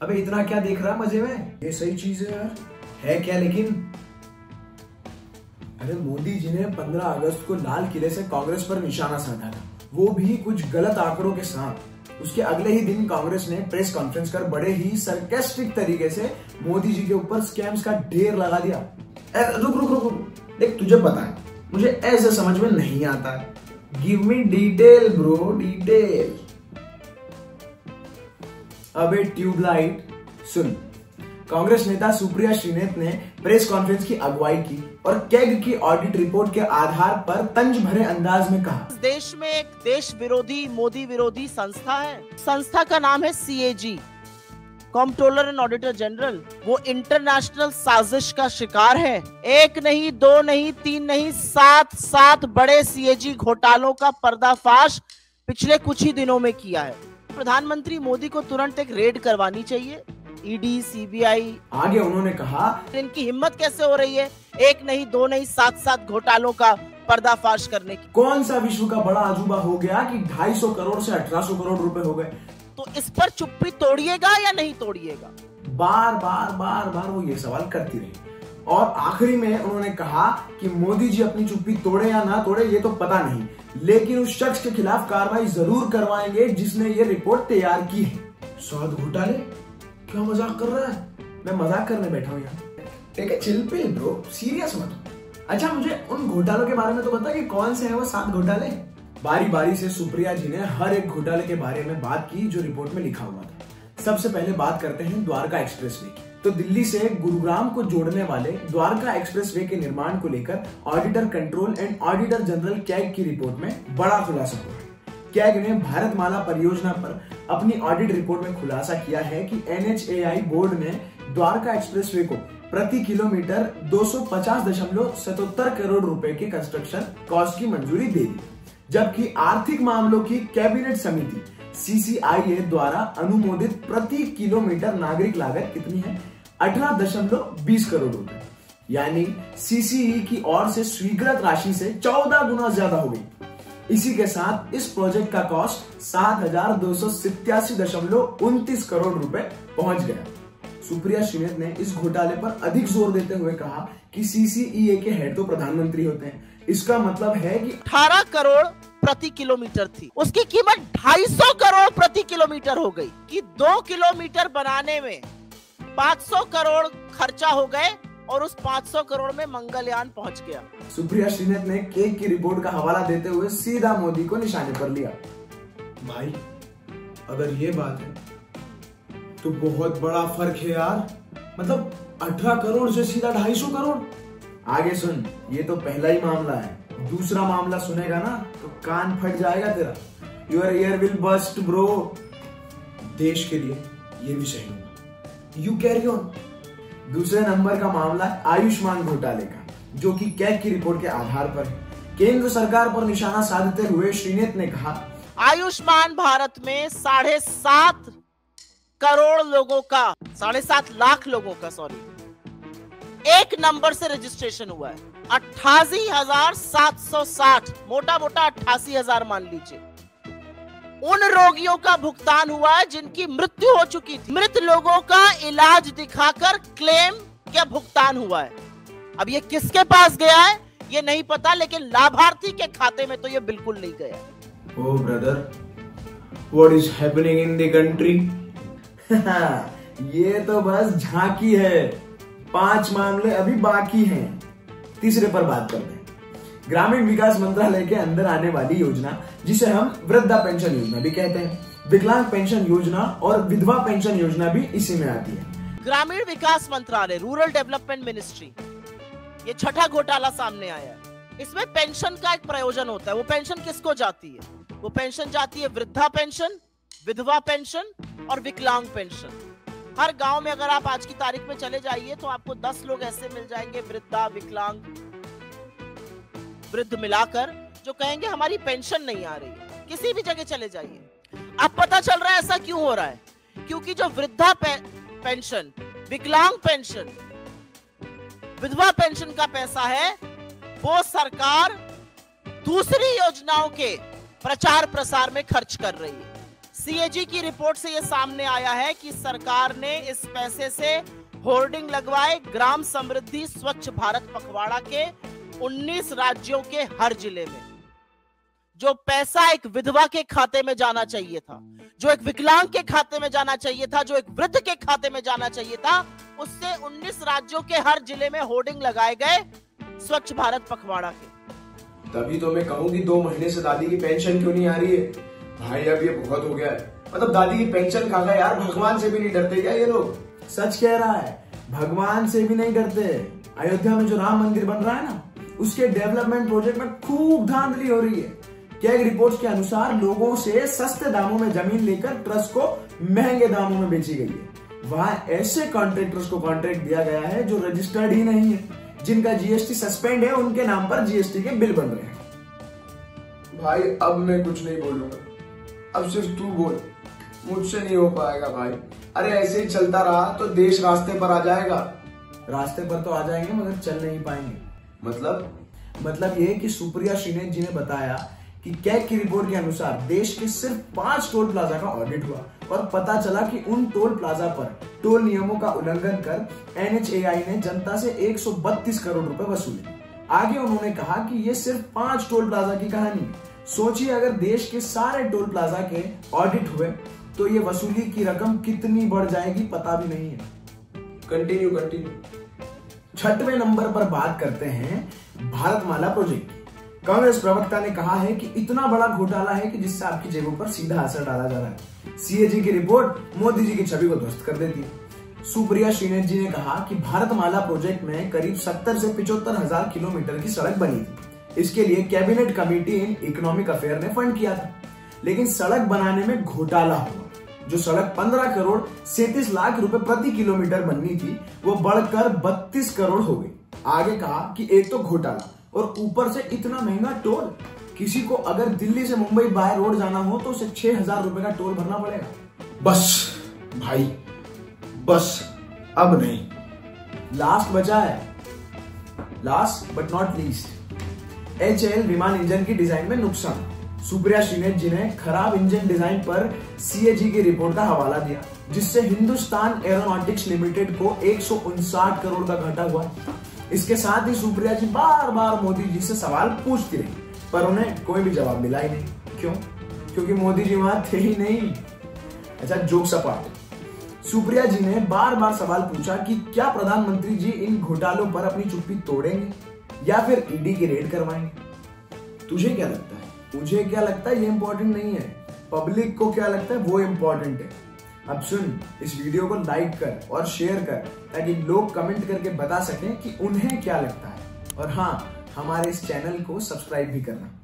अबे इतना क्या देख रहा है मजे में? ये सही चीज है यार। है क्या लेकिन? अरे मोदी जी ने 15 अगस्त को लाल किले से कांग्रेस पर निशाना साधा था, वो भी कुछ गलत आंकड़ों के साथ। उसके अगले ही दिन कांग्रेस ने प्रेस कॉन्फ्रेंस कर बड़े ही सरकास्टिक तरीके से मोदी जी के ऊपर स्कैम्स का ढेर लगा दिया। रुक, देख तुझे पता है मुझे ऐसे समझ में नहीं आता है। Give me detail bro, detail. अबे ट्यूबलाइट सुन, कांग्रेस नेता सुप्रिया श्रीनेत ने प्रेस कॉन्फ्रेंस की अगुवाई की और कैग की ऑडिट रिपोर्ट के आधार पर तंज भरे अंदाज में कहा, देश में एक देश विरोधी मोदी विरोधी संस्था है। संस्था का नाम है CAG, controller and auditor general. वो इंटरनेशनल साजिश का शिकार है। एक नहीं, दो नहीं, तीन नहीं, सात बड़े CAG घोटालों का पर्दाफाश पिछले कुछ ही दिनों में किया है। प्रधानमंत्री मोदी को तुरंत एक रेड करवानी चाहिए, ED, CBI। आगे उन्होंने कहा, इनकी हिम्मत कैसे हो रही है एक नहीं, दो नहीं, सात घोटालों का पर्दाफाश करने की। कौन सा विश्व का बड़ा अजूबा हो गया कि 250 करोड़ से 1800 करोड़ रुपए हो गए? तो इस पर चुप्पी तोड़िएगा या नहीं तोड़िएगा? बार वो ये सवाल करती रही और आखिरी में उन्होंने कहा कि मोदी जी अपनी चुप्पी तोड़े या ना तोड़े ये तो पता नहीं, लेकिन उस शख्स के खिलाफ कार्रवाई जरूर करवाएंगे जिसने ये रिपोर्ट तैयार की है। 7 घोटाले? क्या मजाक कर रहा है? मैं मजाक करने बैठा हूँ यार। ठीक है, चिल पिल ब्रो, सीरियस मत हो। अच्छा मुझे उन घोटालों के बारे में तो बता कि कौन से हैं वो 7 घोटाले। बारी बारी से सुप्रिया जी ने हर एक घोटाले के बारे में बात की जो रिपोर्ट में लिखा हुआ था। सबसे पहले बात करते हैं द्वारका एक्सप्रेसवे की। तो दिल्ली से गुरुग्राम को जोड़ने वाले द्वारका एक्सप्रेसवे के निर्माण को लेकर auditor control and auditor general CAG की रिपोर्ट में बड़ा खुलासा हुआ है। कैग ने भारतमाला परियोजना पर अपनी ऑडिट रिपोर्ट में खुलासा किया है कि NHAI बोर्ड ने द्वारका एक्सप्रेसवे को प्रति किलोमीटर 250.77 करोड़ रुपए के कंस्ट्रक्शन कॉस्ट की मंजूरी दे दी, जबकि आर्थिक मामलों की कैबिनेट समिति CCIA द्वारा अनुमोदित प्रति किलोमीटर नागरिक लागत कितनी है? 18.20 करोड़ रुपए, यानी CCE की ओर से स्वीकृत राशि से 14 गुना ज्यादा हो गई। इसी के साथ इस प्रोजेक्ट का कॉस्ट 7,287.29 करोड़ रुपए पहुंच गया। सुप्रिया श्रीनेत ने इस घोटाले पर अधिक जोर देते हुए कहा कि CCEA के हेड तो प्रधानमंत्री होते हैं। इसका मतलब है कि 18 करोड़ प्रति किलोमीटर थी, उसकी कीमत 250 करोड़ प्रति किलोमीटर हो गई कि 2 किलोमीटर बनाने में 500 करोड़ खर्चा हो गए और उस 500 करोड़ में मंगलयान पहुंच गया। सुप्रिया श्रीनेत ने केक की रिपोर्ट का हवाला देते हुए सीधा मोदी को निशाने पर लिया। भाई अगर ये बात है तो बहुत बड़ा फर्क है यार, मतलब 18 करोड़ से सीधा 250 करोड़। आगे सुन, ये तो पहला ही मामला है, दूसरा मामला सुनेगा ना तो कान फट जाएगा तेरा। Your ear will bust bro. देश के लिए ये भी सही होगा। You carry on. दूसरे नंबर का मामला आयुष्मान घोटाले का, जो कि कैग की रिपोर्ट के आधार पर है। केंद्र सरकार पर निशाना साधते हुए श्रीनेत ने कहा, आयुष्मान भारत में 7.5 करोड़ लोगों का, 7.5 लाख लोगों का एक नंबर से रजिस्ट्रेशन हुआ है। 88,760, मोटा 88,000 मान लीजिए, उन रोगियों का भुगतान हुआ है जिनकी मृत्यु हो चुकी थी। मृत लोगों का इलाज दिखाकर क्लेम क्या भुगतान हुआ है। अब ये किसके पास गया है ये नहीं पता, लेकिन लाभार्थी के खाते में तो ये बिल्कुल नहीं गया। Oh brother, what is happening in the country? ये तो बस झांकी है, 5 मामले अभी बाकी हैं। तीसरे पर बात करते हैं। ग्रामीण विकास मंत्रालय के अंदर आने वाली योजना, जिसे हम वृद्धा पेंशन योजना भी कहते हैं, विकलांग पेंशन योजना और विधवा पेंशन योजना भी इसी में आती है। ग्रामीण विकास मंत्रालय, रूरल डेवलपमेंट मिनिस्ट्री, ये छठा घोटाला सामने आया है। इसमें पेंशन का एक प्रयोजन होता है। वो पेंशन किसको जाती है? वो पेंशन जाती है वृद्धा पेंशन, विधवा पेंशन और विकलांग पेंशन। हर गांव में अगर आप आज की तारीख में चले जाइए तो आपको 10 लोग ऐसे मिल जाएंगे, वृद्धा, विकलांग, वृद्ध मिलाकर, जो कहेंगे हमारी पेंशन नहीं आ रही है। किसी भी जगह चले जाइए। अब पता चल रहा है ऐसा क्यों हो रहा है, क्योंकि जो वृद्धा पेंशन, विकलांग पेंशन, विधवा पेंशन का पैसा है वो सरकार दूसरी योजनाओं के प्रचार प्रसार में खर्च कर रही है। सीएजी की रिपोर्ट से यह सामने आया है कि सरकार ने इस पैसे से होर्डिंग लगवाए ग्राम समृद्धि स्वच्छ भारत पखवाड़ा के 19 राज्यों के हर जिले में। जो पैसा एक विधवा के खाते में जाना चाहिए था, जो एक विकलांग के खाते में जाना चाहिए था, जो एक वृद्ध के खाते में जाना चाहिए था, उससे 19 राज्यों के हर जिले में होर्डिंग लगाए गए स्वच्छ भारत पखवाड़ा के। तभी तो मैं कहूँ कि 2 महीने से दादी की पेंशन क्यों नहीं आ रही है। भाई अब ये बहुत हो गया है। मतलब दादी की पेंशन खा गए यार, भगवान से भी नहीं डरते क्या ये लोग? सच कह रहा है, भगवान से भी नहीं डरते। अयोध्या में जो राम मंदिर बन रहा है ना, उसके डेवलपमेंट प्रोजेक्ट में खूब धांधली हो रही है। कैग रिपोर्ट्स के अनुसार लोगों से सस्ते दामों में जमीन लेकर ट्रस्ट को महंगे दामों में बेची गई है। वहां ऐसे कॉन्ट्रैक्टर्स को कॉन्ट्रैक्ट दिया गया है जो रजिस्टर्ड ही नहीं है, जिनका जीएसटी सस्पेंड है, उनके नाम पर जीएसटी के बिल बन रहे हैं। भाई अब मैं कुछ नहीं बोलूंगा, अब सिर्फ तू बोल, मुझसे नहीं हो पाएगा भाई। अरे ऐसे ही चलता रहा तो देश रास्ते पर आ जाएगा। रास्ते पर तो आ जाएंगे मगर चल नहीं पाएंगे। मतलब ये कि सुप्रिया श्रीनेत जी ने बताया कि कैग की रिपोर्ट के अनुसार देश के सिर्फ 5 टोल प्लाजा का ऑडिट हुआ और पता चला कि उन टोल प्लाजा पर टोल नियमों का उल्लंघन कर NHAI ने जनता से 132 करोड़ रुपए वसूले। आगे उन्होंने कहा कि ये सिर्फ 5 टोल प्लाजा की कहानी है। सोचिए अगर देश के सारे टोल प्लाजा के ऑडिट हुए तो ये वसूली की रकम कितनी बढ़ जाएगी पता भी नहीं है। कंटिन्यू। 6वें नंबर पर बात करते हैं भारतमाला प्रोजेक्ट की। कांग्रेस प्रवक्ता ने कहा है कि इतना बड़ा घोटाला है कि जिससे आपकी जेबों पर सीधा असर डाला जा रहा है। सीएजी की रिपोर्ट मोदी जी की छवि को ध्वस्त कर देती है। सुप्रिया श्रीनेत जी ने कहा कि भारतमाला प्रोजेक्ट में करीब 70 से 75 हजार किलोमीटर की सड़क बनी थी। इसके लिए cabinet committee in economic affair ने फंड किया था, लेकिन सड़क बनाने में घोटाला हुआ। जो सड़क 15 करोड़ 37 लाख रुपए प्रति किलोमीटर बननी थी, वो बढ़कर 32 करोड़ हो गई। आगे कहा कि एक तो घोटाला और ऊपर से इतना महंगा टोल। किसी को अगर दिल्ली से मुंबई बाय रोड जाना हो तो उसे 6,000 रुपए का टोल भरना पड़ेगा। बस भाई बस, अब नहीं। लास्ट बचा है, last but not least, HAL विमान इंजन की डिजाइन में नुकसान। सुप्रिया श्रीनेत जी ने खराब इंजन डिजाइन पर सीएजी की रिपोर्ट का हवाला दिया, जिससे हिंदुस्तान एरोनॉटिक्स लिमिटेड को 159 करोड़ का घाटा हुआ। इसके साथ ही सुप्रिया जी बार बार मोदी जी से सवाल पूछती रही, पर उन्हें कोई भी जवाब मिला ही नहीं। क्यों? क्योंकि मोदी जी वहां थे ही नहीं। अच्छा, जोक्स अपार्ट, सुप्रिया जी ने बार बार सवाल पूछा कि क्या प्रधानमंत्री जी इन घोटालों पर अपनी चुप्पी तोड़ेंगे या फिर ईडी की रेड करवाएंगे। तुझे क्या लगता है? मुझे क्या लगता है ये इंपॉर्टेंट नहीं है, पब्लिक को क्या लगता है वो इंपॉर्टेंट है। अब सुन, इस वीडियो को लाइक कर और शेयर कर ताकि लोग कमेंट करके बता सकें कि उन्हें क्या लगता है। और हाँ, हमारे इस चैनल को सब्सक्राइब भी करना।